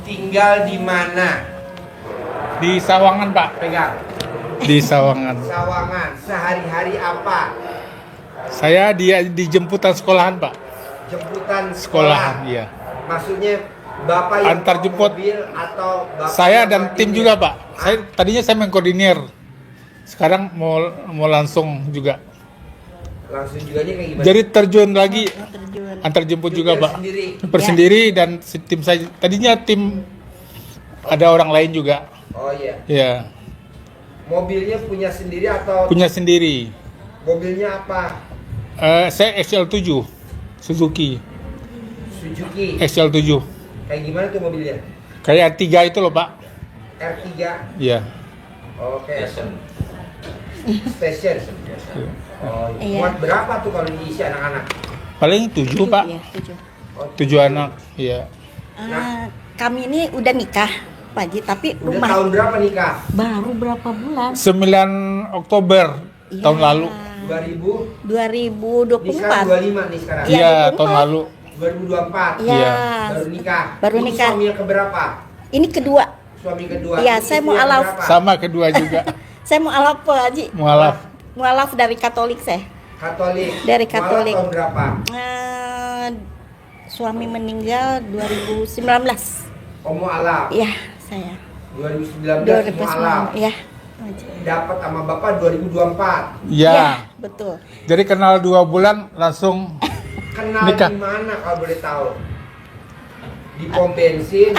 tinggal di mana? Di Sawangan, Pak. Pegang. Di Sawangan. Sawangan. Sehari-hari apa? Saya di jemputan sekolahan, Pak. Jemputan Sekolahan, iya. Maksudnya Bapak yang Antar bawa jemput. mobil atau Bapak Saya yang dan bawa tim ini? juga, Pak. Hah? Tadinya saya mengkoordinir. Sekarang mau langsung juga. Langsung juga kayak gimana? Jadi terjun lagi terjun. antar jemput juga, Jemput Pak. sendiri. Persendiri dan tim saya. Tadinya tim ada orang lain juga. Oh iya. Ya, Mobilnya punya sendiri atau punya sendiri. mobilnya apa? Saya XL7 Suzuki Suzuki. XL7. Kayak gimana tuh mobilnya? Kayak R3 itu loh, Pak. R3. Iya. Oke. Station. Oh, Iya. muat berapa tuh kalau diisi anak-anak? Paling 7, Pak. Iya, 7. Oh, 7 anak. Iya. Kami ini udah nikah, Pak Haji, tapi Udah rumah tahun berapa nikah? baru berapa bulan? 9 Oktober Iya. tahun lalu. 2000. 2024. Ini sekarang 25 nih sekarang. Iya, Iya, 24. tahun lalu. 2024. Iya. Iya. Baru nikah. Baru Ini nikah. Suami yang keberapa? Ini kedua. Suami kedua. Iya, Ini saya istri mau yang alaf. keberapa? Sama kedua juga. Saya mualaf, Pak Haji. Mualaf. Mualaf dari Katolik saya. Katolik. Dari Mualaf Katolik. tahun berapa? Suami meninggal 2019. Oh, mualaf. Iya, saya. 2019 mualaf. Iya. Dapat sama Bapak 2024. Ya. Betul. Jadi kenal 2 bulan langsung Kenal nikah. di mana kalau boleh tahu? Di pom bensin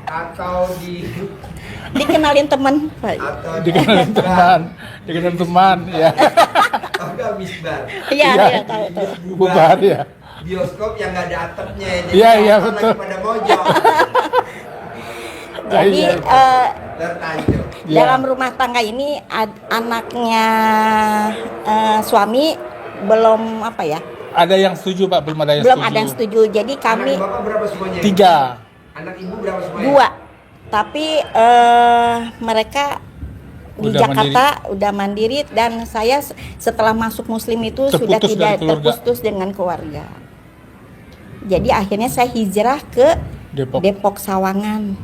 atau di Dikenalin teman, Pak. atau dikenalin teman, dikenalin teman, ya. Agak bisbar. Iya, Iya. iya, tahu tahu. Bubar ya. Bioskop yang nggak ada atapnya ya. Jadi Iya, iya, nonton betul. lagi pada mojok. Jadi Iya. Tertanjung. Iya. dalam rumah tangga ini anaknya suami belum apa ya? Ada yang setuju, Pak, belum ada yang Belum setuju. ada yang setuju. Jadi kami Anak Bapak berapa semuanya? 3. Anak Ibu berapa semuanya? 2. Tapi mereka di Udah Jakarta udah mandiri dan saya setelah masuk Muslim itu sudah Terputus tidak dari keluarga. terputus dengan keluarga. Jadi akhirnya saya hijrah ke Depok Sawangan.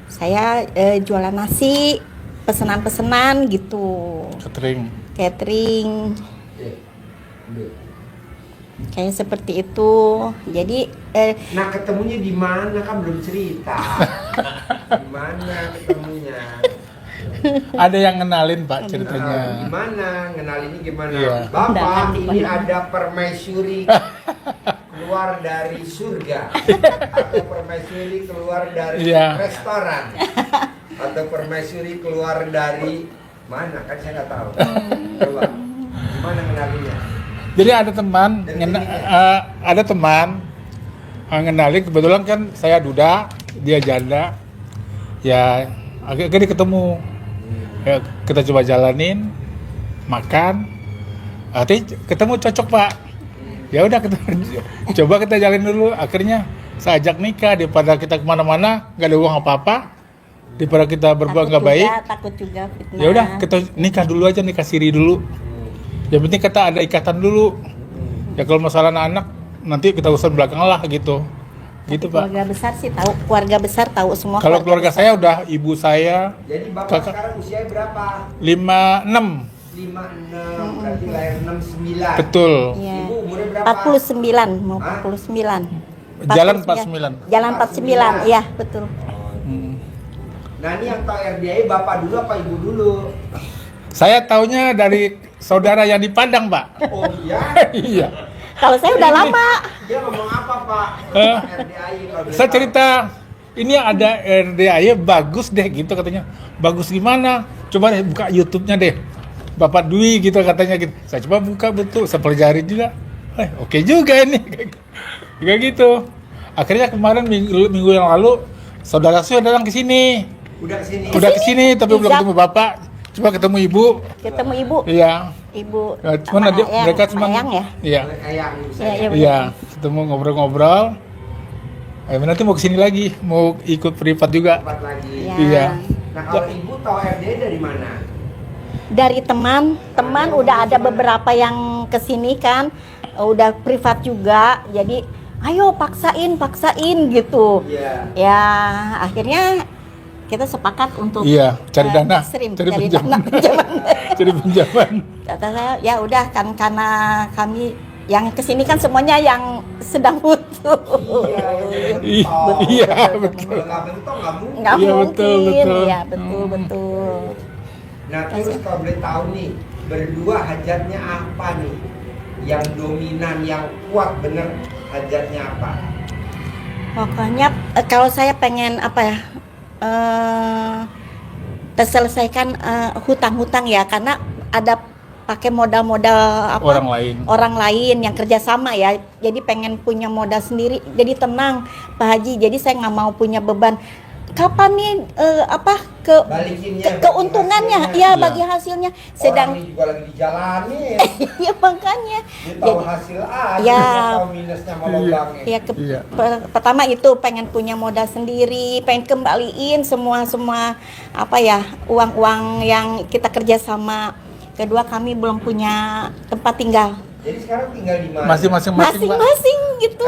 Saya jualan nasi, pesanan-pesanan gitu, Catering. catering, Iya. Ambil. kayak seperti itu. Jadi Nah, ketemunya di mana kan belum cerita. Di mana ketemunya? Ada yang kenalin, Pak, Nah, ceritanya. gimana? Ngenalinnya gimana? Iya. Bapak, Undangan di ini mana? ada permaisuri keluar dari surga atau permaisuri keluar dari Iya. restoran atau permaisuri keluar dari mana? Kan saya nggak tahu. Coba, gimana ngenalinnya? Jadi ada teman, ngenalin, kebetulan kan saya duda, dia janda. Ya, akhirnya ketemu. Ya, kita coba jalanin, makan. Artinya ketemu cocok, Pak. Ya udah kita coba kita jalin dulu. Akhirnya saya ajak nikah, daripada kita kemana-mana nggak ada uang apa-apa, daripada kita berbuat nggak baik. takut juga fitnah. Ya udah kita nikah dulu aja, nikah siri dulu. Yang penting kita ada ikatan dulu. Ya kalau masalah anak nanti kita urusan belakang lah gitu. Gitu, Pak. Keluarga besar sih tahu, keluarga besar tahu semua. Kalau keluarga saya udah ibu saya Jadi Bapak Kakak. sekarang usia berapa? 56. 56, berarti lahir 69. Betul. Iya. Ibu umurnya berapa? 49 mau Hah? 49. Jalan 49. Jalan 49, iya betul. Hmm. Nah, ini yang tahu RDI Bapak dulu apa Ibu dulu? Saya taunya dari saudara yang di Padang, Pak. Oh iya? Iya. Kalau saya udah lama. Dia ngomong apa Pak? Hah? RDI kalau boleh Saya tahu. cerita ini ada RDAY bagus deh gitu katanya. Bagus gimana? Coba deh buka YouTube-nya deh. Bapak Dwi gitu katanya gitu. Saya coba buka, betul, saya pelajari juga. Oke juga ini. Kayak gitu. Akhirnya kemarin minggu yang lalu saudara saya datang ke sini. Udah kesini. Udah ke sini tapi belum Ijab. ketemu Bapak. Coba ketemu Ibu. Ketemu ibu, Iya. ibu. Ya, cuman sama Ayang, mereka sama cuma Ayang ya. Iya. Ayang Iya, iya. Iya, ketemu ngobrol-ngobrol. Nanti mau kesini lagi, mau ikut privat juga. Tempat lagi. Iya. Iya. Nah, kalau Ibu tahu RDI dari mana? Dari teman udah ada beberapa yang kesini kan, udah privat juga. Jadi ayo paksain gitu. Iya. Ya akhirnya kita sepakat untuk Iya, cari dana, ekstrim, cari cari pinjaman. dana pinjaman. Cari pinjaman. Kata saya ya udah kan karena kami yang kesini kan semuanya yang sedang butuh. Iya, betul. Kalau nggak bentuk nggak mungkin. Nggak Iya, mungkin. betul. Ya betul. Nah terus kalau boleh tahu nih, berdua hajatnya apa nih? Yang dominan, yang kuat bener hajatnya apa? Pokoknya kalau saya pengen apa ya, terselesaikan hutang-hutang ya, karena ada pakai modal-modal apa Orang lain. yang kerjasama ya, jadi pengen punya modal sendiri, jadi tenang Pak Haji, jadi saya nggak mau punya beban. Kapan nih Balikinnya, keuntungannya bagi ya Iya. bagi hasilnya, sedang orang ini juga lagi dijalanin. ya makanya Dia tahu hasil aja, Ya. dia tahu minusnya sama lubangnya. ya Iya. pertama itu pengen punya modal sendiri, pengen kembaliin semua apa ya, uang-uang yang kita kerjasama. Kedua, kami belum punya tempat tinggal Jadi sekarang tinggal di mana? Masing-masing, Pak. masing-masing gitu.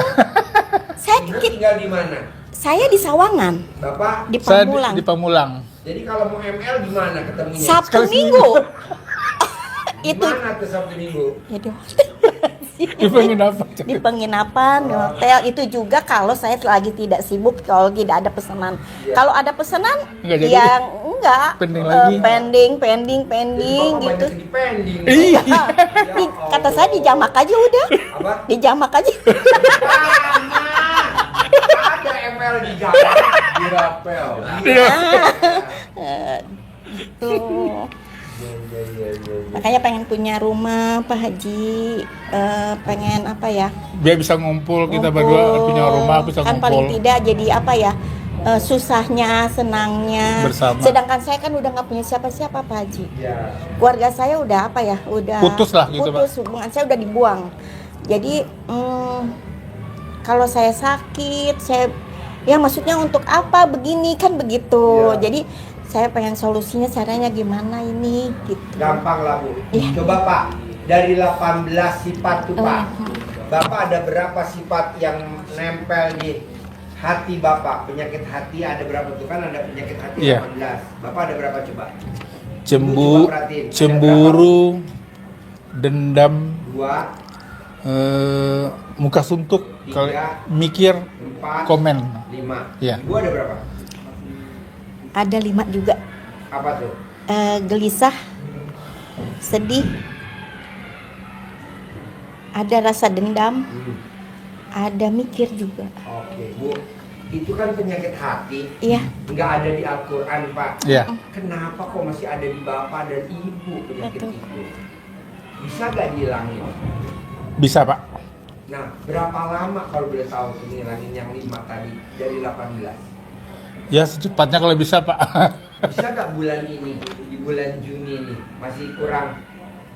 Ibu tinggal di mana? Saya di Sawangan, Bapak? di Saya Pamulang, di Pamulang. Jadi kalau mau ML gimana ketemunya? Sabtu Sekali Minggu. Itu Gimana tuh Sabtu Minggu? ya di hotel. Di penginapan. Di penginapan, di hotel. Itu juga kalau saya lagi tidak sibuk, kalau tidak ada pesanan. Iya. Kalau ada pesanan, Nggak jadi. yang enggak Pending lagi. pending Jadi Bapak gitu. banyak di pending. Iya. Kata saya dijamak aja udah, Apa? dijamak aja. Ada ML di Jawa, di Rapel. Iya. Tuh. Iya. Makanya pengen punya rumah Pak Haji, pengen apa ya? Biar bisa ngumpul kita ngumpul. berdua punya rumah bisa Kan paling ngumpul. tidak jadi apa ya? Susahnya, senangnya. Bersama. Sedangkan saya kan udah nggak punya siapa-siapa Pak Haji. Iya. Keluarga saya udah apa ya? Udah Putus lah gitu, putus, hubungan saya udah dibuang. Jadi kalau saya sakit, ya maksudnya untuk apa begini kan begitu. Iya. Jadi saya pengen solusinya caranya gimana ini gitu. Gampang lah Bu. Iya. Coba Pak, dari 18 sifat tuh Pak. Oh. Bapak ada berapa sifat yang nempel di hati Bapak? Penyakit hati ada berapa tuh? Kan ada penyakit hati Iya. 18. Bapak ada berapa coba? Cemburu, Coba perhatiin. Ada cemburu, dendam, berapa? muka suntuk, kalau Tiga. mikir, 2, 4, komen. 5. Iya. Ibu ada berapa? Ada 5 juga. Apa tuh? Gelisah, sedih, ada rasa dendam, ada mikir juga. Oke Bu, itu kan penyakit hati. Iya. Nggak ada di Al-Quran Pak. Iya. Kenapa kok masih ada di Bapak dan Ibu penyakit Betul. itu? Bisa nggak dihilangin? Bisa, Pak. Nah, berapa lama kalau boleh tahu ngilangin yang 5 tadi dari 18? Ya secepatnya kalau bisa, Pak. Bisa nggak bulan ini, di bulan Juni ini masih kurang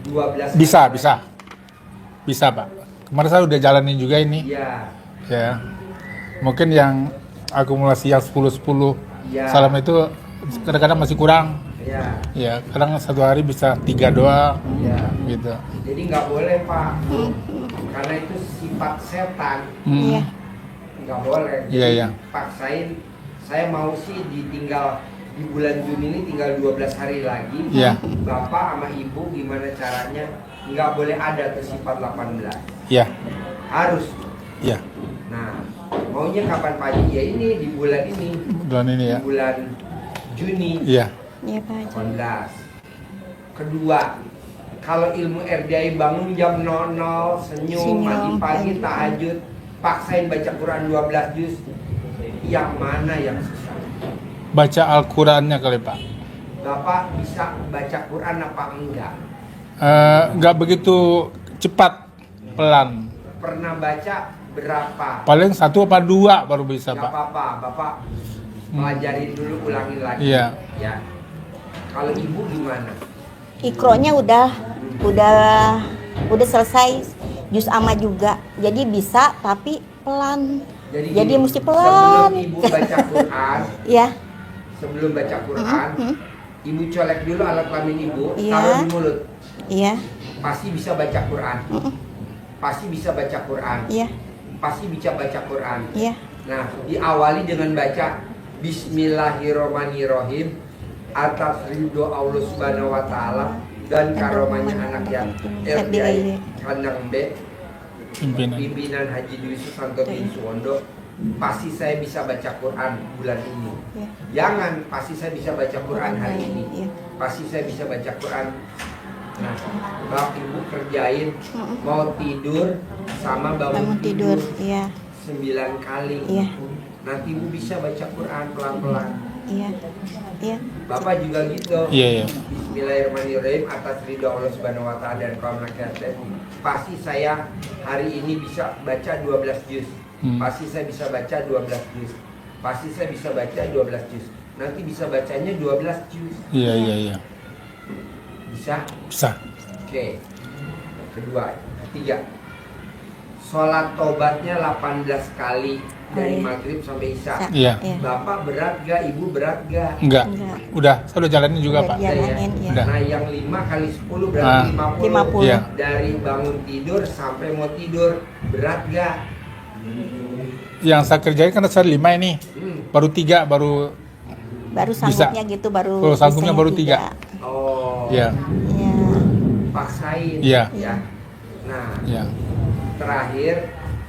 12 Bisa, hari? bisa. Bisa, Pak. Kemarin saya udah jalanin juga ini. Iya. Ya. Mungkin yang akumulasi yang 10-10 Iya. salam itu kadang-kadang masih kurang. Iya. Ya, kadang satu hari bisa 3 doang Iya. gitu. Jadi nggak boleh Pak, karena itu sifat setan. Iya. Nggak boleh. Jadi Iya, iya. paksain. Saya mau sih ditinggal di bulan Juni ini tinggal 12 hari lagi. Iya. Bapak sama Ibu gimana caranya? Nggak boleh ada tuh sifat 18. Ya, Harus. ya. Nah, maunya kapan Pak Haji? Ya ini di bulan ini. Bulan ini ya. Di bulan Juni Iya. Iya Pak Haji. 18. Kedua, kalau ilmu RDI bangun jam 00, senyum, mandi pagi, tahajud, paksain baca Quran 12 juz. Yang mana yang susah? Baca Al-Qur'annya kali, Pak. Bapak bisa baca Quran apa enggak? Nggak begitu cepat, pelan. Pernah baca berapa? Paling 1 apa 2 baru bisa, Gak Pak. apa-apa, Bapak pelajarin dulu, ulangin lagi. Iya. Ya. Kalau Ibu gimana? Ikronya udah selesai, juz amma juga. Jadi bisa tapi pelan. Jadi gini, mesti pelan. Sebelum Ibu baca Quran, Ya. sebelum baca Quran, Ibu colek dulu alat kelamin Ibu, Iya. taruh di mulut. Iya. Pasti bisa baca Quran. Pasti bisa baca Quran. Iya. pasti bisa baca Quran. Iya. Nah, diawali dengan baca Bismillahirrahmanirrahim atas ridho Allah Subhanahu wa taala dan karomahnya anak yatim RDI Kandang B pimpinan Haji Dwi Susanto bin Suwondo. Pasti saya bisa baca Quran bulan ini. Iya. Jangan pasti saya bisa baca Quran hari ini. Iya. Pasti saya bisa baca Quran. Nah, kalau ibu kerjain mau tidur sama bangun tidur Iya. 9 kali. Iya. Nanti ibu bisa baca Quran pelan-pelan. Iya. Iya. Bapak juga gitu. Iya. Bismillahirrahmanirrahim atas ridho Allah Subhanahu wa taala dan kaum rakyatnya. Pasti saya hari ini bisa baca 12 juz. Pasti saya bisa baca 12 juz. Pasti saya bisa baca 12 juz. Nanti bisa bacanya 12 juz. Iya. Bisa? Bisa. Oke. Kedua, ketiga. Sholat tobatnya 18 kali dari maghrib sampai isya. Iya. Bapak berat gak? Ibu berat gak? Enggak. Enggak. Udah, saya udah jalanin juga, Udah Pak. jalanin, ya. Udah. Nah, yang 5 kali 10 berarti 50. 50. Iya. Dari bangun tidur sampai mau tidur berat gak? Yang saya kerjain karena saya 5 ini. Baru 3, baru sanggupnya gitu, baru Kalau sanggupnya bisanya baru 3. Oh. Iya. Iya. Paksain. Iya. Ya. Nah, Iya. terakhir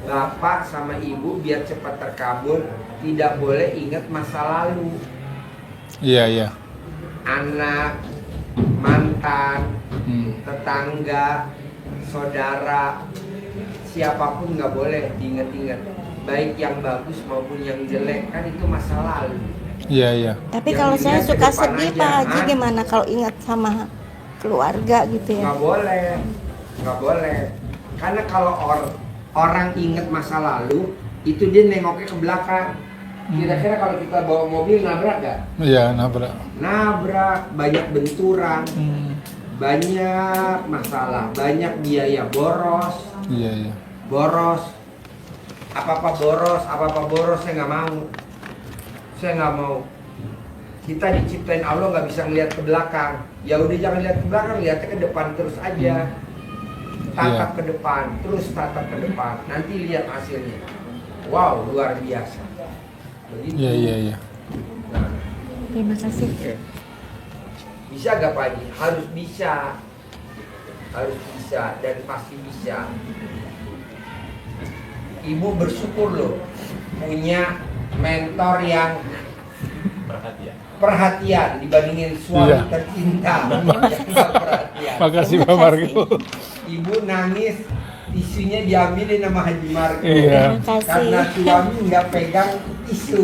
bapak sama ibu biar cepat terkabul tidak boleh ingat masa lalu. Iya. Anak, mantan, Hmm. tetangga, saudara, siapapun nggak boleh diingat-ingat. Baik yang bagus maupun yang jelek, kan itu masa lalu. Iya. Tapi Yang kalau saya dilihat ke suka depan sedih aja, Pak Haji, ah. gimana kalau ingat sama keluarga gitu ya? Nggak boleh. Karena kalau orang ingat masa lalu, itu dia nengoknya ke belakang. Kira-kira kalau kita bawa mobil nabrak nggak? Iya, nabrak. Nabrak, banyak benturan, banyak masalah, banyak biaya boros. Iya. Boros, apa-apa boros, saya nggak mau. Kita diciptain Allah nggak bisa ngeliat ke belakang. Ya udah jangan lihat ke belakang, lihatnya ke depan terus aja. Tatap ke depan, terus tatap ke depan. Nanti lihat hasilnya. Wow, luar biasa. Begitu. Iya. Nah, Terima kasih. bisa gak Pak Haji? Harus bisa dan pasti bisa. Ibu bersyukur loh punya mentor yang perhatian dibandingin suami Iya. tercinta yang nggak perhatian. Makasih Terima Pak kasih. Margo. Ibu nangis, tisunya diambilin sama Haji Margo. Iya. Terima kasih. Karena suami nggak pegang tisu.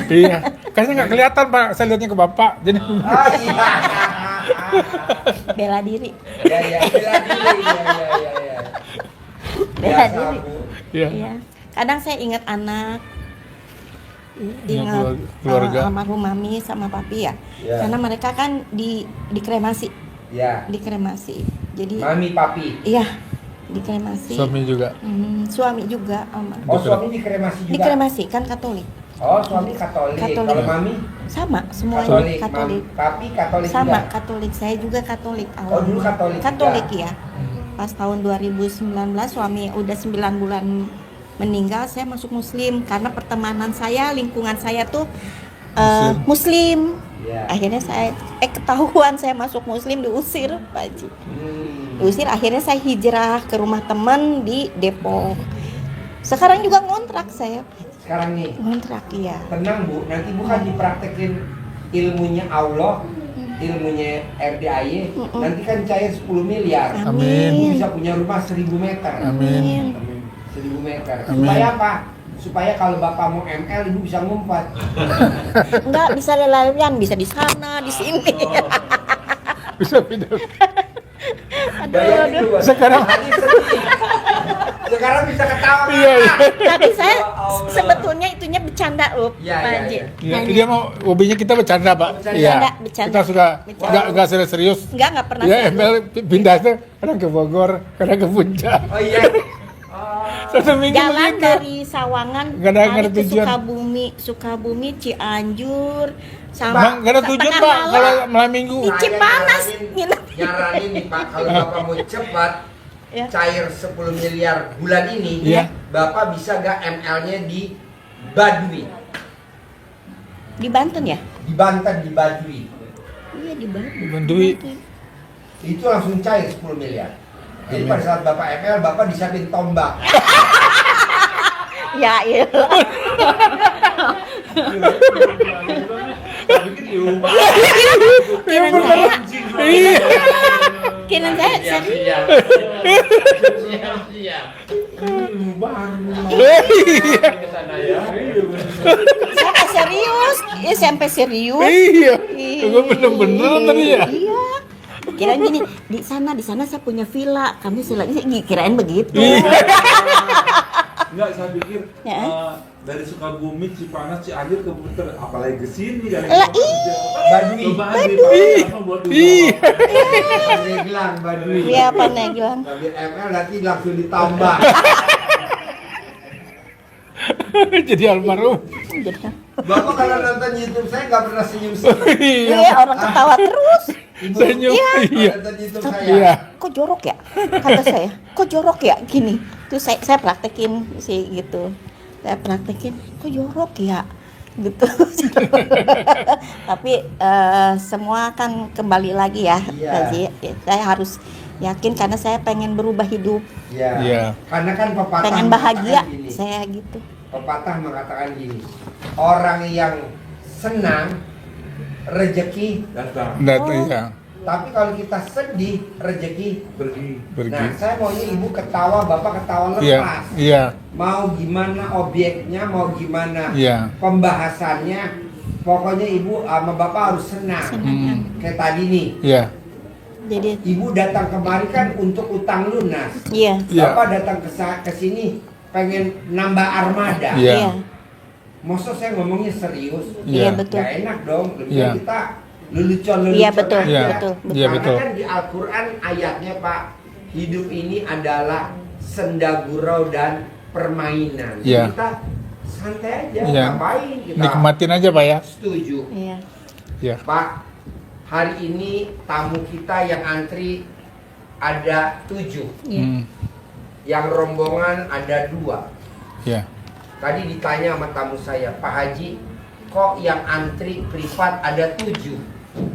Iya. Kayaknya nggak kelihatan, Pak. Saya lihatnya ke Bapak. Jadi Ah iya. Bela diri. Ya, bela diri. Ya. Bela Biasa, diri. Bu. Iya. Iya. Kadang saya ingat anak, Iya, ingat keluarga. almarhum mami sama papi ya. Iya. Karena mereka kan dikremasi, Ya. dikremasi. Jadi Mami, papi. iya, dikremasi. Suami juga. Suami juga almarhum. Oh, suami dikremasi juga. Dikremasi kan Katolik. Oh, suami Katolik. Katolik. Kalau mami Sama semuanya Katolik. Katolik. Papi Katolik Sama juga. Katolik. Saya juga Katolik Oh, dulu Katolik juga. Katolik ya. Pas tahun 2019 suami udah 9 bulan meninggal, saya masuk Muslim karena pertemanan saya, lingkungan saya tuh Muslim. Ya. Akhirnya saya ketahuan saya masuk Muslim, diusir Pak Haji. Diusir, akhirnya saya hijrah ke rumah teman di Depok. Sekarang juga ngontrak saya. Sekarang nih, Ngontrak ya. tenang Bu, nanti Bu kan dipraktekin ilmunya Allah, ilmunya RDAY, nanti kan cair 10 miliar. Amin. Ibu bisa punya rumah 1000 meter. Amin. 1000 meter. Amin. Supaya apa? Supaya kalau Bapak mau ML, Ibu bisa ngumpat. Enggak bisa lelarian, bisa di sana, di sini. Bisa pindah. Bayangin Bu. Sekarang- Hati sedih. Sekarang bisa ketawa. Iya. Tapi saya Ya Allah. sebetulnya itunya bercanda loh, Iya, Pak iya, Haji. iya. Iya, Nanya. dia mau hobinya kita bercanda, Pak. Bercanda. Iya. Bercanda. Kita suka Bercanda. nggak serius. Enggak pernah. Ya, serius. ML pindah tuh kadang ke Bogor, kadang ke Puncak. Oh iya. Satu minggu Jalan begitu. dari Sawangan Nggak ada balik ke tujuan. Sukabumi, Cianjur, Bang, sama nggak ada tujuan, tengah Pak. malam. Kalau malam minggu. Di Cipanas, nginep. Nyaranin nih Pak, kalau Bapak mau cepat Ya. cair 10 miliar bulan ini, Iya. Bapak bisa gak ML-nya di Baduy? Di Banten ya? Di Banten, di Baduy. Iya di Banten. Bandui. Itu langsung cair 10 miliar. Jadi pada saat Bapak ML, Bapak disiapin tombak. Ya iya. Kirain saya, Iya. kirain saya Siap, serius. siap. Siap, siap. Sampai serius, ya sampai serius. Iya. Gue bener-bener tadi ya. Iya. Kirain gini, di sana saya punya villa, kamu villanya kirain begitu. Enggak, saya pikir Ya. dari Sukabumi, Cipanas, Cianjur ke Puter, apalagi ke sini kan. Lah, iya. Baduy. Iya. Pandeglang, Baduy. Iya Pandeglang. Ambil ML nanti langsung ditambah. Jadi almarhum. Jadi, Bapak kalau nonton YouTube saya nggak pernah senyum-senyum. Iya. iya orang ketawa terus. Ibu, Senyum. Iya. Iya. nonton YouTube Tapi, saya. Iya. kok jorok ya? Kata saya, kok jorok ya? Gini, terus saya praktekin sih gitu. Saya praktekin, kok jorok ya? Gitu. Tapi semua kan kembali lagi ya. Iya. Jadi, saya harus yakin karena saya pengen berubah hidup, Iya. Iya. Karena kan pepatah pengen bahagia. mengatakan gini. Saya gitu. Pepatah mengatakan gini. Orang yang senang rezeki, Datang, Data iya. tapi kalau kita sedih rezeki. pergi. Pergi. Nah, saya maunya ibu ketawa, bapak ketawa Iya. lepas. Iya. Mau gimana objeknya, mau gimana Iya. pembahasannya, pokoknya ibu sama bapak harus senang. Senang. Kayak tadi nih, Iya. Jadi, ibu datang kemari kan untuk utang lunas. iya. Iya. Bapak datang ke sini pengen nambah armada. Iya. Iya. Masa saya ngomongnya serius? Iya, Iya. betul. Gak enak dong. Lebih Iya. kita lelucon-lelucon Iya, betul, aja. Iya. betul, Iya, Karena betul. kan di Al-Quran ayatnya Pak, hidup ini adalah senda gurau dan permainan. Jadi Iya. kita santai aja, Iya. ngapain kita? Nikmatin aja Pak ya. Setuju. Iya. Iya. Pak, hari ini tamu kita yang antri ada 7. Iya. Yang rombongan ada 2. Iya. Tadi ditanya sama tamu saya, Pak Haji, kok yang antri privat ada 7?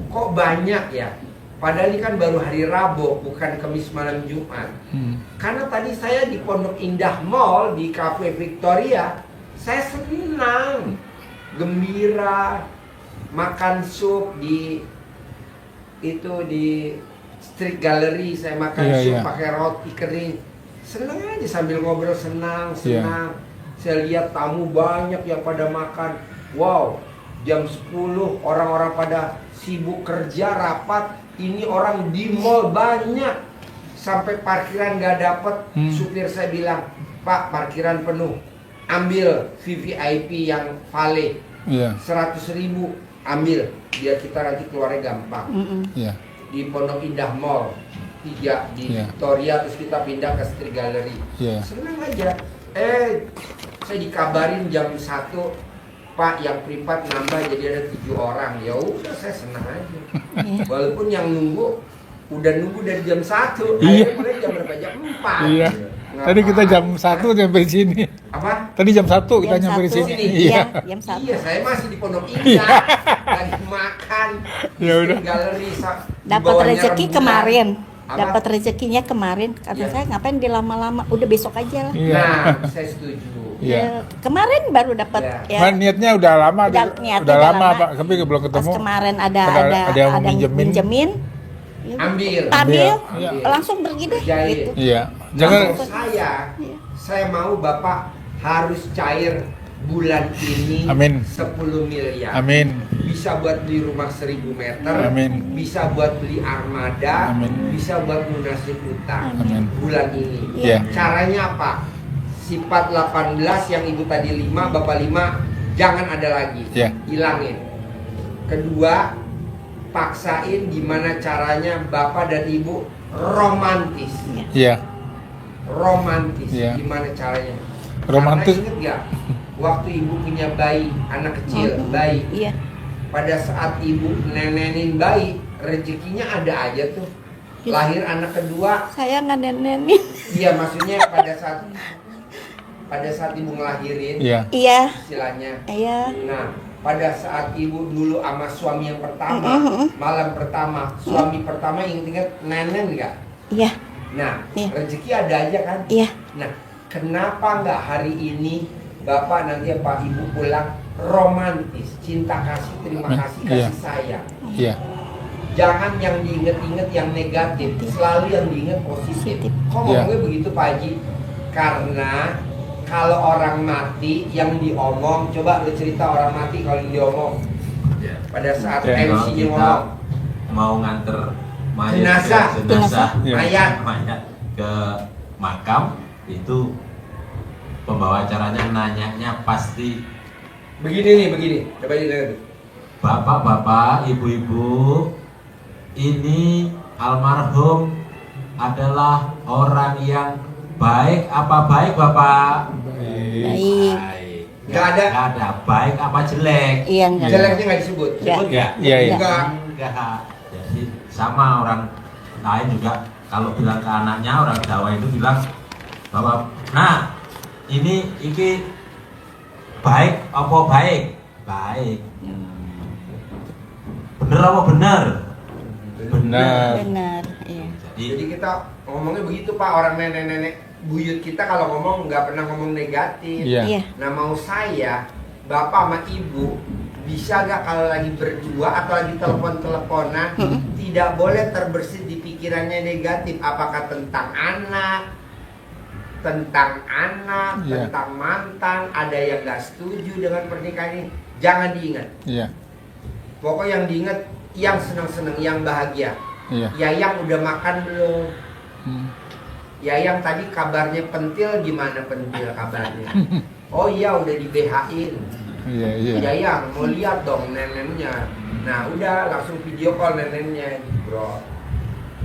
Kok banyak ya? Padahal ini kan baru hari Rabu, bukan Kamis malam Jumat. Karena tadi saya di Pondok Indah Mall, di Cafe Victoria, saya senang, gembira, makan sup di Street Gallery, saya makan Iya, sup iya. pakai roti kering. Senang aja sambil ngobrol, senang. Iya. Saya lihat tamu banyak yang pada makan. Wow, jam 10 orang-orang pada sibuk kerja, rapat. Ini orang di mall banyak. Sampai parkiran nggak dapet. Supir saya bilang, Pak, parkiran penuh. Ambil VVIP yang Vale. Iya. 100.000 ambil. Biar kita nanti keluarnya gampang. Iya. Di Pondok Indah Mall 3 di Iya. Victoria, terus kita pindah ke Street Gallery. Iya. Senang aja. Saya dikabarin jam 1, Pak, yang privat nambah jadi ada 7 orang. Ya udah, saya senang aja. Iya. Walaupun yang nunggu udah nunggu dari jam 1. Iya. Akhirnya mulai jam berapa? Jam 4. Iya. Tadi kita jam 1 nyampe di sini. Apa? Tadi jam 1 kita Jam nyampe di 1. sini. Iya, jam 1. Iya, saya masih di Pondok Indah. Lagi makan. di Ya udah. Street Gallery. di Dapat bawahnya rezeki rembulan. kemarin. Apa? Dapat rezekinya kemarin. Kata Iya. saya ngapain dilama-lama? Udah besok aja lah. Iya. Nah, saya setuju. Iya. Ya, kemarin baru dapat Iya. ya. Kan niatnya udah lama, Niatnya udah udah lama lama. Pak, tapi belum Pas ketemu. kemarin ada Ada yang minjemin. minjemin. Ya udah. Ambil. Ambil, Iya. langsung pergi deh Jahit. gitu. Iya. Jangan Jangan saya mau Bapak harus cair bulan ini Amin. 10 miliar. Amin. Bisa buat beli rumah 1000 meter. Amin. Bisa buat beli armada. Amin. Bisa buat lunasin utang. Amin. Bulan ini. Iya. Caranya apa? Sifat 18 yang ibu tadi 5, Bapak 5, jangan ada lagi. Iya. Hilangin. Kedua, paksain gimana caranya Bapak dan Ibu romantis. Iya. Romantis. Iya. Gimana caranya? Romantis. Karena inget gak? Waktu ibu punya bayi, anak kecil, bayi. Iya. Pada saat ibu nenenin bayi, rezekinya ada aja tuh. Iya. Lahir anak kedua, Saya nggak nenenin. iya maksudnya pada saat pada saat ibu ngelahirin, Iya. Iya, istilahnya. iya. Nah, pada saat ibu dulu sama suami yang pertama, malam pertama, suami pertama inget-inget nenek nggak? Iya, Nah, Iya. rezeki ada aja kan? iya. Nah, kenapa nggak hari ini Bapak nanti Pak Ibu pulang romantis, cinta kasih, terima kasih, Iya. kasih sayang. Iya. Jangan yang diinget-inget yang negatif, selalu yang diinget positif. Kok Iya. ngomongnya begitu Pak Haji? Karena kalau orang mati yang diomong, coba lu cerita orang mati kalau yang diomong. Ya. Pada saat Ya, Kalau MC-nya kita ngomong, mau nganter mayat Jenazah. jenazah Iya. mayat. ke makam itu pembawa acaranya nanyanya pasti begini nih, begini. Coba lihat. bapak-bapak, ibu-ibu, ini almarhum adalah orang yang baik apa baik bapak? Baik. Baik. Nggak ada. Nggak ada. Baik apa jelek? Iya, enggak. Jeleknya nggak disebut. Iya. Sebut nggak? Iya, iya. Enggak. Enggak. Jadi sama orang lain juga kalau bilang ke anaknya, orang Jawa itu bilang bahwa nah ini baik apa baik? Baik. Bener apa bener? Benar. Benar, iya. Jadi kita ngomongnya begitu Pak, orang nenek-nenek buyut kita kalau ngomong nggak pernah ngomong negatif. Iya. Iya. Nah mau saya, bapak sama ibu bisa gak kalau lagi berdua atau lagi telepon-teleponan tidak boleh terbersit di pikirannya negatif, apakah tentang anak, Iya. tentang mantan, ada yang gak setuju dengan pernikahan ini, jangan diingat. Iya. Pokoknya yang diingat yang senang-senang, yang bahagia. Iya. Yayang udah makan belum? Hmm. Yayang tadi kabarnya pentil, gimana pentil kabarnya? Oh iya udah di BH-in. Iya, iya. Yayang mau lihat dong neneknya. Nah udah langsung video call neneknya, bro.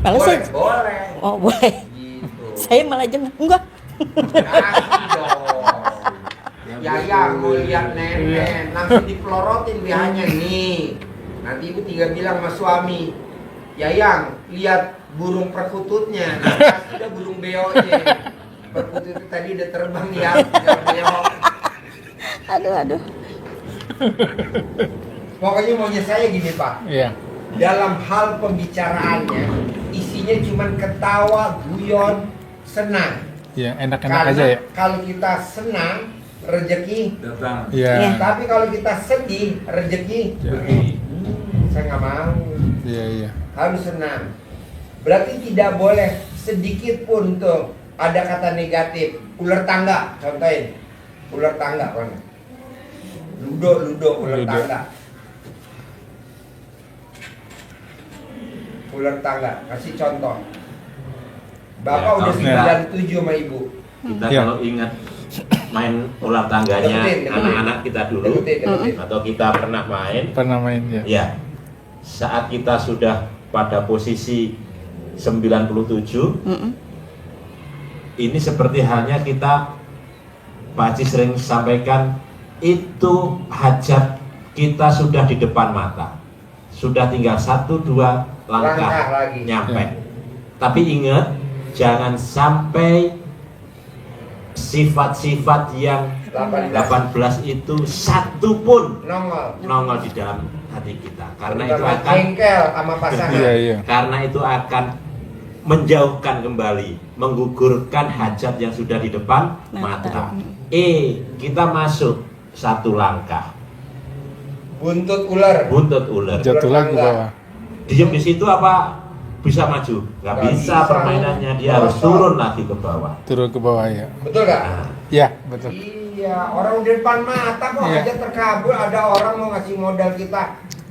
Malah Boleh, saya, boleh. oh boleh. Gitu. Saya malah jangan, enggak. Kasih dong. Yayang mau lihat nenek, langsung dipelorotin BH-nya nih. Nanti ibu tinggal bilang sama suami, Yayang lihat burung perkututnya. Nah, kasih udah burung beonya. Perkutut itu tadi udah terbang ya, tinggal beo. Aduh. Pokoknya maunya saya gini Pak, Iya. dalam hal pembicaraannya isinya cuman ketawa, guyon, senang. Iya, enak-enak Karena aja ya. kalau kita senang, rezeki. Datang. Iya. Iya. Tapi kalau kita sedih, rezeki. Saya nggak mau. Iya, iya. Harus senang. Berarti tidak boleh sedikit pun tuh ada kata negatif. Ular tangga, contohin. Ular tangga mana? Ludo, ular Ludo. tangga. Ular tangga, kasih contoh. Bapak Ya, udah kalau 97 sama ibu. Kita Iya. kalau ingat main ular tangganya Deketin. anak-anak kita dulu Deketin. atau kita pernah main, Pernah main ya. ya saat kita sudah pada posisi 97, ini seperti halnya kita, Pak Haji sering sampaikan, itu hajat kita sudah di depan mata, sudah tinggal 1-2 Langkah langkah lagi. nyampe. Ya. Tapi ingat, jangan sampai sifat-sifat yang 18 itu satu pun nongol di dalam hati kita, karena itu akan jengkel sama pasangan. Iya, iya. karena itu akan menjauhkan kembali, menggugurkan hajat yang sudah di depan mata. Kita masuk 1 langkah, Buntut ular. buntut ular. Jatuh lagi ke bawah. Diem di situ apa bisa maju? Nggak Nggak bisa bisa. permainannya, dia harus turun lagi ke bawah. Turun ke bawah ya. Betul gak? Nah, Ya, betul. Iya, orang di depan mata kok Iya. aja terkabul. Ada orang mau ngasih modal kita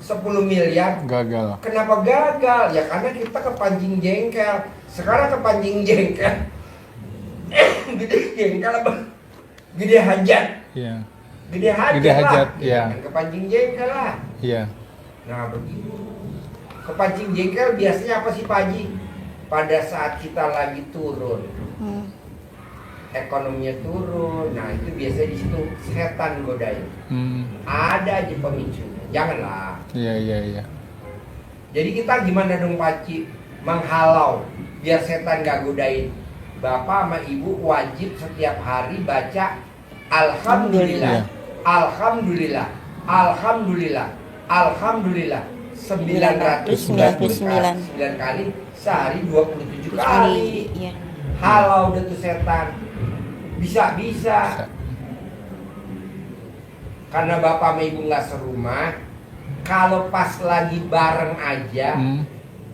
10 miliar. Gagal. Kenapa gagal? Ya karena kita kepancing jengkel. Sekarang kepancing jengkel. Gede jengkel apa? Gede hajat. Iya. Gede hajat Gede hajat, lah. iya. Jangan kepancing jengkel lah. Iya. Nah begitu. Kepancing jengkel biasanya apa sih Pak Haji? Pada saat kita lagi turun, ekonominya turun. Nah itu biasanya di situ setan godain. Ada aja pemicunya. Janganlah. Iya, iya, iya. Jadi kita gimana dong Pak Haji menghalau biar setan gak godain? Bapak sama ibu wajib setiap hari baca Alhamdulillah. Iya. Alhamdulillah. Alhamdulillah. Alhamdulillah. 999 kali sehari 27 kali. Iya. Halau dah tuh setan. Bisa. Karena bapak sama ibu nggak serumah, kalau pas lagi bareng aja,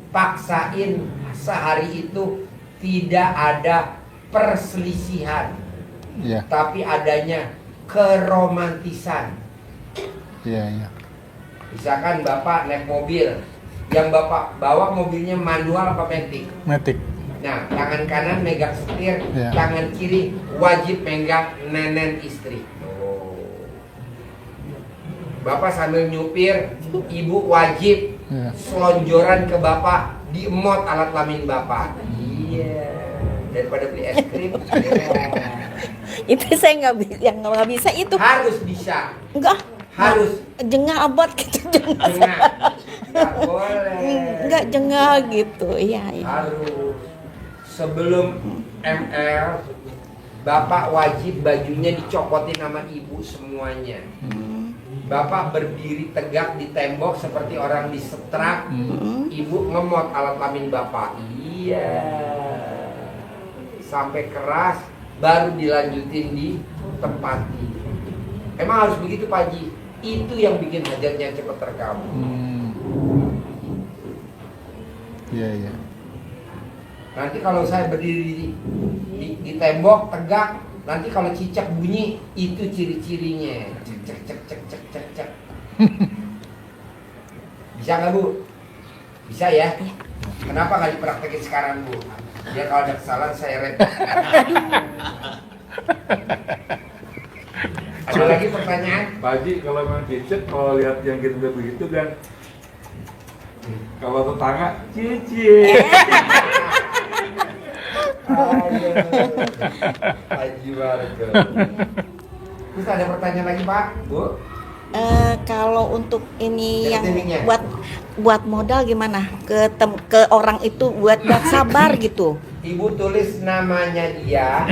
paksain sehari itu tidak ada perselisihan, Iya. tapi adanya keromantisan. Iya. Misalkan bapak naik mobil, yang bapak bawa mobilnya manual apa matic. Matic. Nah, tangan kanan megang setir, Ya. tangan kiri wajib megang nenen istri. Bapak sambil nyupir, ibu wajib Ya. selonjoran ke bapak, diemot alat kelamin bapak. Iya, daripada beli es krim. Itu saya nggak bisa, yang nggak bisa itu Harus bisa, enggak harus. jengah abad gitu jengah. Nggak boleh. Enggak jengah gitu, iya. Harus. Sebelum ML, bapak wajib bajunya dicopotin sama ibu semuanya. Bapak berdiri tegak di tembok seperti orang disetrak. Ibu ngemot alat kelamin bapak. Iya. Sampai keras, baru dilanjutin di tempat tidur. Emang harus begitu Pak Haji. Itu yang bikin hajatnya cepat terkabul. Iya. Nanti kalau saya berdiri di tembok tegak, nanti kalau cicak bunyi, itu ciri-cirinya. Cek. Bisa nggak Bu? Bisa ya? Kenapa nggak dipraktekin sekarang Bu? Biar kalau ada kesalahan saya repot. Ada lagi pertanyaan? Pak Haji, kalau memang cicit, kalau lihat yang gitu begitu kan, kalau tetangga, cicit. Aduh, Haji Warga. Terus ada pertanyaan lagi Pak, Bu? Kalau untuk ini Dari yang timingnya. buat modal gimana ke orang itu buat sabar gitu. Ibu tulis namanya dia,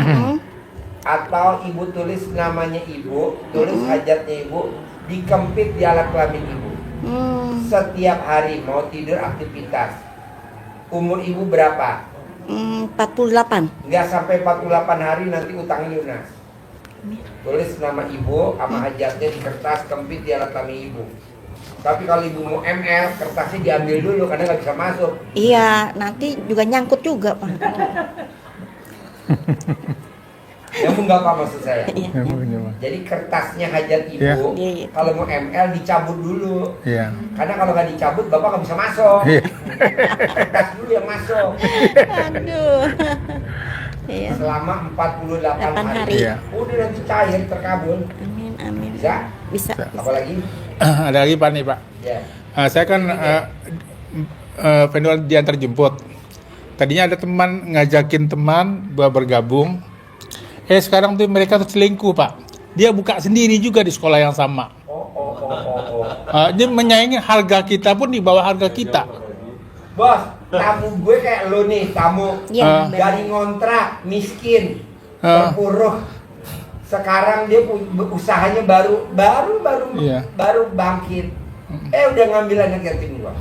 atau ibu tulis namanya ibu, tulis hajatnya ibu, dikempit di alat kelamin ibu. Setiap hari mau tidur aktivitas. Umur ibu berapa? 48. Nggak sampai 48 hari nanti utangnya lunas. Tulis nama ibu sama hajatnya di kertas, kempit di alat kelamin ibu. Tapi kalau ibu mau ML, kertasnya diambil dulu karena nggak bisa masuk. Iya, nanti juga nyangkut juga, Pak. Yang enggak apa maksud saya. Iya. Jadi kertasnya hajat ibu, Iya. kalau mau ML dicabut dulu. Iya. Karena kalau nggak dicabut, bapak nggak bisa masuk. Iya. Kertas dulu yang masuk. Aduh. Iya. Selama 48 hari. hari. Iya. Udah nanti cair terkabul. Amin. Bisa? Bisa. Apalagi? Ada lagi Pak nih Pak. Ya. Saya kan penjual diantar jemput. Tadinya ada teman ngajakin teman buat bergabung. Sekarang tuh mereka tuh selingkuh Pak. Dia buka sendiri juga di sekolah yang sama. Oh. Dia menyaingi harga kita pun di bawah harga kita. Bos, tamu gue kayak lo nih, tamu Iya, dari ngontrak, miskin, Ah. terpuruk. Sekarang dia usahanya baru Iya. bangkit. Udah ngambil anak yatim gua.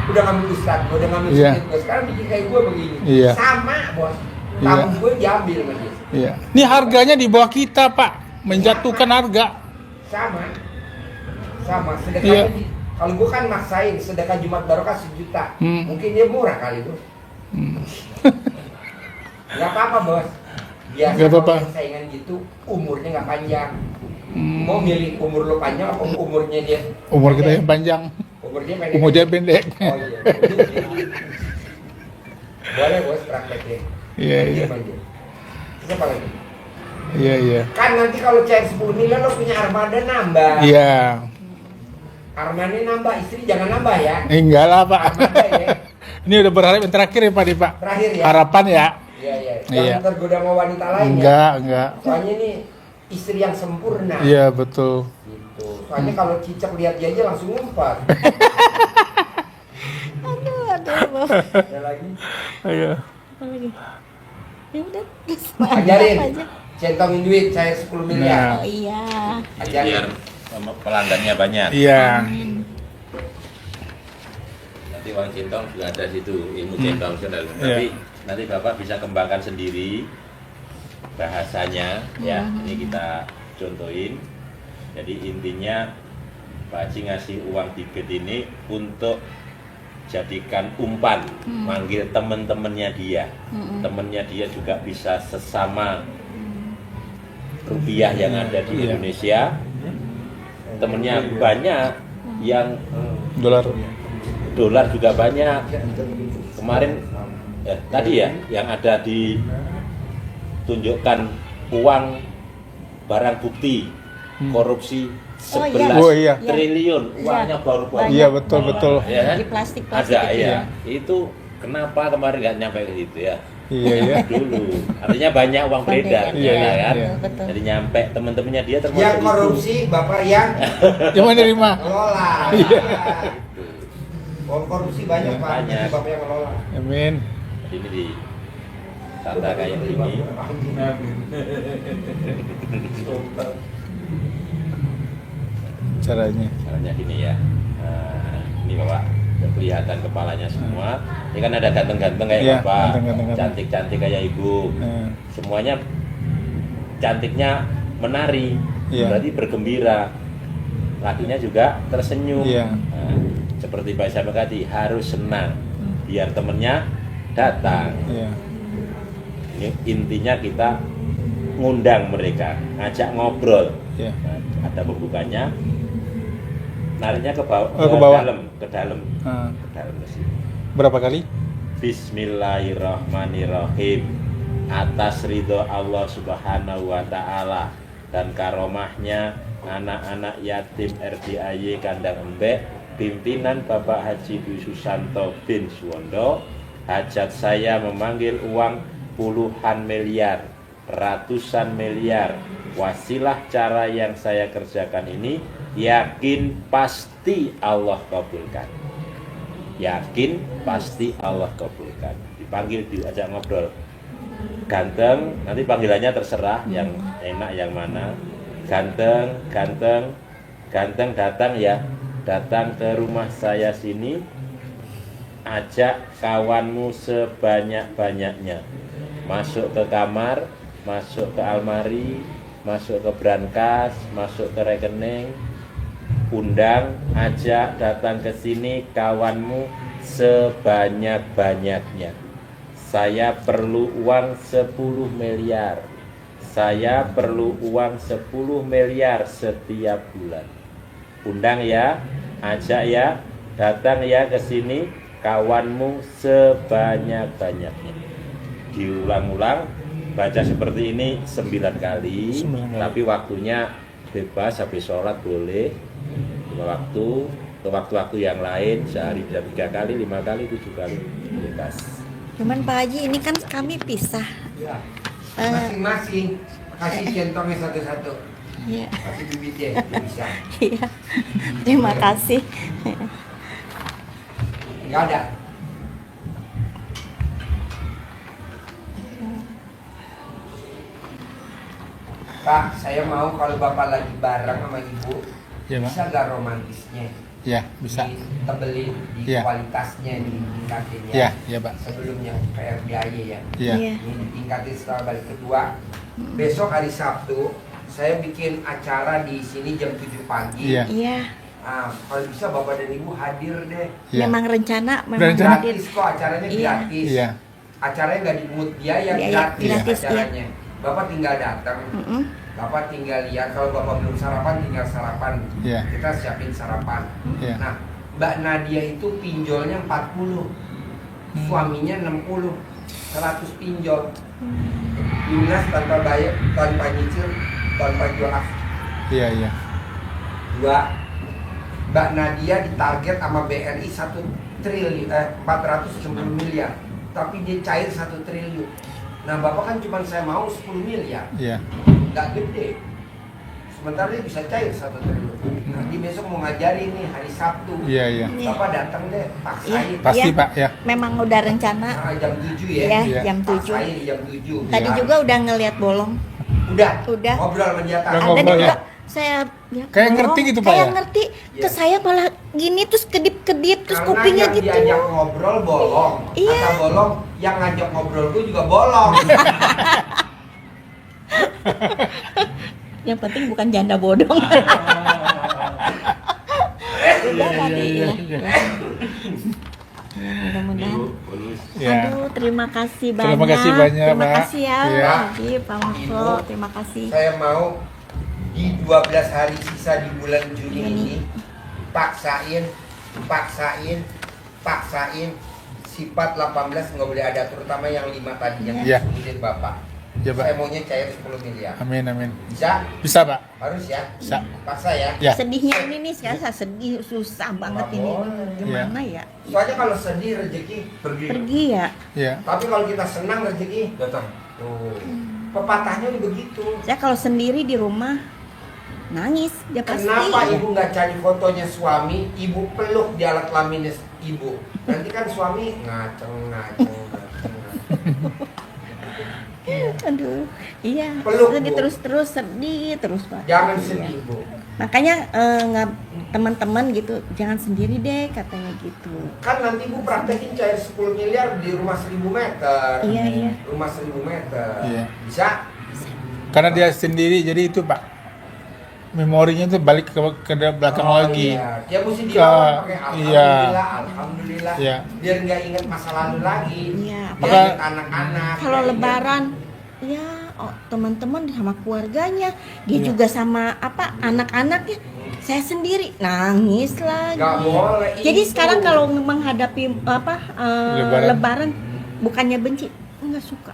Udah ngambil ustad gua, udah ngambil Iya. sedikit gua. Sekarang bikin kayak gua begini. Iya. Sama, Bos. Iya. Tamu gue diambil sama dia. Iya. Ini harganya di bawah kita Pak, menjatuhkan harga. Sama sedekah. Iya. Kalau gue kan maksain sedekah Jumat Barokah 1 juta. Mungkin dia murah kali Bos. Gak apa-apa Bos. Biasa Nggak apa-apa. kalau saingan gitu umurnya nggak panjang. Mau milih umur lo panjang atau umurnya dia? Umur kita pendek? yang panjang, Umurnya pendek. umur dia pendek. Oh iya. Boleh Bos prakteknya. Iya. Terus apa lagi? Iya. Kan nanti kalau cair 10 miliar lo punya armada nambah. Iya. Armada nambah, istri jangan nambah ya. Enggak lah Pak. Armada ya. Ini udah berharap yang terakhir ya Pak nih Pak. Terakhir ya. Harapan ya. Iya. Iya. Jangan tergoda sama wanita lain Enggak. ya. Soalnya ini istri yang sempurna. Iya betul. Gitu. Soalnya kalau cicak lihat dia aja langsung ngumpat. Aduh. Ada lagi? Iya. Apa lagi? Ya udah, terus Ajarin. apa aja. centongin duit saya 10 miliar. Oh iya. Ajarin. Biar pelanggannya banyak. Iya. Nanti uang centong juga ada situ, ilmu Hmm. centong saudara. Iya. Tapi nanti Bapak bisa kembangkan sendiri bahasanya ya. Ini kita contohin. Jadi intinya Pak Haji ngasih uang tiket ini untuk jadikan umpan, manggil teman-temannya dia. Temannya dia juga bisa sesama rupiah yang ada di Iya. Indonesia. Temennya banyak yang dolar juga banyak. Kemarin tadi ya yang ada ditunjukkan uang barang bukti korupsi Oh, 11 Oh, iya. triliun uangnya baru-baru. Iya, betul. Ya, Di plastik ada itu. ya. Itu kenapa kemarin nggak nyampe ke situ ya? Iya. Dulu artinya banyak uang beredar Iya, ya kan? iya. Betul. Jadi nyampe teman-temannya dia termasuk Yang itu. korupsi Bapak yang Yang menerima. ngelola. Iya. Uang korupsi banyak Pak, Banyak. jadi Bapak yang ngelola. Amin. Jadi ini di tata kayak gini. Caranya. Caranya gini ya. Nah, ini Bapak udah kelihatan kepalanya semua. Ini kan ada ganteng-ganteng kayak Iya, Bapak, ganteng-ganteng. cantik-cantik kayak Ibu. Nah, Semuanya cantiknya menari, Iya. berarti bergembira. Lakinya juga tersenyum. Iya. Nah, seperti Pak Syamil tadi harus senang biar temennya datang. iya. Ini intinya kita ngundang mereka, ngajak ngobrol. Iya. Nah, ada pembukanya, nariknya ke bawah, Oh, ke bawah. ke dalam, Nah, ke dalam ke sini. berapa kali? Bismillahirrahmanirrahim. Atas ridho Allah Subhanahu wa Ta'ala dan karomahnya anak-anak yatim RDAY Kandang Embek, pimpinan Bapak Haji Dwi Susanto bin Suwondo, hajat saya memanggil uang puluhan miliar, ratusan miliar. Wasilah cara yang saya kerjakan ini yakin pasti Allah kabulkan. Yakin pasti Allah kabulkan. Dipanggil, diajak ngobrol. Ganteng, nanti panggilannya terserah yang enak yang mana. Ganteng, ganteng, ganteng datang ya. Datang ke rumah saya sini. Ajak kawanmu sebanyak-banyaknya. Masuk ke kamar, masuk ke almari, masuk ke brankas, masuk ke rekening. Undang, ajak datang ke sini kawanmu sebanyak-banyaknya. Saya perlu uang 10 miliar. Saya perlu uang 10 miliar setiap bulan. Undang ya, ajak ya, datang ya ke sini kawanmu sebanyak-banyaknya. Diulang-ulang, baca seperti ini 9 kali, 9 kali. tapi waktunya bebas, habis sholat boleh. Waktu ke waktu-waktu yang lain sehari bisa 3 kali, 5 kali, 7 kali bebas. Cuman Pak Haji ini kan kami pisah. Ya. Eh. Masing-masing kasih centongnya satu-satu. Iya. Kasih bibitnya bisa. Iya. Terima kasih. Enggak ada. Pak, saya mau kalau Bapak lagi bareng sama Ibu, Iya, Pak. bisa gak romantisnya? Iya, bisa. Ditebelin di Iya. kualitasnya, ditingkatin ya. Iya, iya, Pak. Sebelumnya kayak biaya ya. Iya. Ini ditingkatin setelah balik kedua. Besok hari Sabtu, saya bikin acara di sini jam 7 pagi. Iya. Iya. Ah, kalau bisa Bapak dan Ibu hadir deh. Iya. Memang rencana Rencana. Gratis kok, acaranya Iya. gratis. Iya. Acaranya nggak dipungut biaya, Biaya, gratis, gratis, iya. acaranya. Bapak tinggal datang, Mm-mm. Bapak tinggal lihat. Kalau Bapak belum sarapan, tinggal sarapan. Iya. Kita siapin sarapan. Iya. Nah, Mbak Nadia itu pinjolnya 40, suaminya 60, 100 pinjol. Lunas tanpa bayar, tanpa nyicil, tanpa jual. Iya, iya. Dua, Mbak Nadia ditarget sama BRI 1 triliun, 460 miliar, tapi dia cair 1 triliun. Nah, Bapak kan cuma saya mau 10 miliar, Iya. nggak gede. Sementara dia bisa cair 1 triliun. Nah, dia besok mau ngajarin nih hari Sabtu. Iya, iya. Iya. Bapak datang deh, paksain. Pasti, Iya. Pak, ya. Memang udah rencana. Nah, jam 7 ya. Ya, Iya. jam 7. Paksain jam 7. Tadi Ya. juga udah ngelihat bolong. Udah. Ngobrol sama dia Udah Ada ngobrol, juga ya? saya ya, Kayak tolong, ngerti gitu, Pak, kayak ya? ngerti Iya. ke saya malah gini terus kedip-kedip terus Karena kupingnya yang gitu. diajak ngobrol bolong. Iya. Kata bolong, yang ngajak ngobrol gue juga bolong. Yang penting bukan janda bodong. Udah tadi ya. Mudah-mudahan. Ya. Aduh, terima kasih banyak. Terima kasih banyak, Terima Pak. kasih ya, Iya. Pak Haji, Pak Mahfud. Ibu, Terima kasih. Saya mau di 12 hari sisa di bulan Juni Juni. ini paksain sifat 18 nggak boleh ada, terutama yang 5 tadi yang Iya. disebutin Bapak. Ya, Pak. Saya maunya cair 10 miliar. Amin, amin. Bisa? Bisa, Pak. Harus ya? Bisa. Paksa ya? Ya. Sedihnya ini nih saya sedih susah banget Nggak ini. boleh. Gimana ya? Soalnya kalau sedih rezeki Pergi. Pergi ya. Ya. tapi kalau kita senang rezeki Datang. tuh. Pepatahnya udah begitu. Saya kalau sendiri di rumah nangis dia pasti. Kenapa ibu nggak cari fotonya suami, ibu peluk di alat kelamin ibu? Nanti kan suami ngaceng. Aduh, iya. Peluk, Sedih Bu. sedih terus Pak. Jangan Iya. sedih bu. Makanya teman-teman gitu jangan sendiri deh katanya gitu. Kan nanti ibu praktekin cair 10 miliar di rumah 1000 meter. Iya iya. Rumah 1000 meter. Iya. Bisa? Karena dia sendiri, jadi itu, Pak. Memorinya tuh balik ke belakang lagi. Iya. Dia mesti dilawan pakai Iya. alhamdulillah. Iya. Biar nggak ingat masa lalu lagi. Iya. Biar Maka- ingat anak-anak. Kalau nggak lebaran ya teman-teman sama keluarganya, dia juga sama anak-anaknya. Saya sendiri nangis lagi. Nggak boleh. Jadi Itu. sekarang kalau menghadapi Lebaran. lebaran bukannya benci, nggak suka.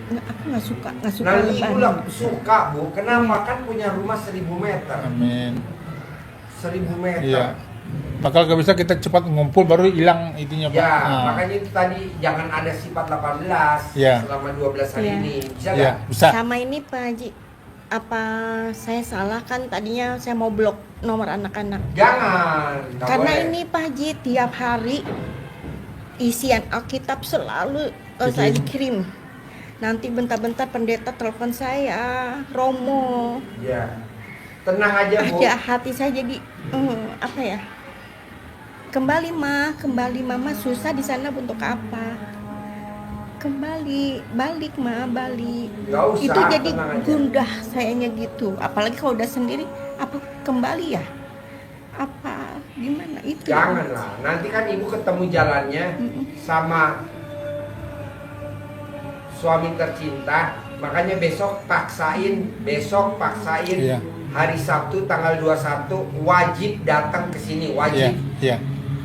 Aku nggak suka Nanti ibu lah lebaran. suka bu. Kenapa? Kan punya rumah 1000 meter. Amin. 1000 meter. Iya. Maka kalau bisa kita cepat ngumpul baru hilang itunya, Pak. Ya, Nah. makanya itu tadi jangan ada sifat 18 Iya. selama 12 hari Iya. ini. Bisa Iya, nggak? bisa. Sama ini Pak Haji, apa saya salah kan tadinya saya mau blok nomor anak-anak. Jangan. Nggak Karena boleh. ini Pak Haji tiap hari isian Alkitab selalu Dikirim. saya dikirim. Nanti bentar-bentar pendeta telepon saya, Romo. Ya. Tenang aja bu. Ya hati saya jadi apa ya? Kembali mama susah di sana untuk apa? Kembali, balik balik. Nggak usah, Itu jadi tenang aja. gundah sayanya gitu. Apalagi kalau udah sendiri, apa kembali ya? Apa gimana itu? Janganlah. Nanti kan ibu ketemu jalannya sama suami tercinta. Makanya besok paksain. Iya. Hari Sabtu tanggal 21 wajib datang ke sini. Iya, Wajib. iya.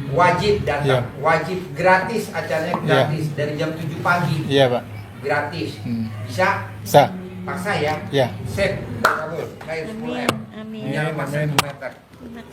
Wajib datang. Iya. Wajib gratis, acaranya gratis dari jam 7 pagi. Iya, Pak. Gratis. Hmm. Bisa? Bisa. Paksa ya. Iya. Sip. Kabul. Kayak 10 Amin, M. amin. Punya rumah Amin. 1 meter. Terima kasih.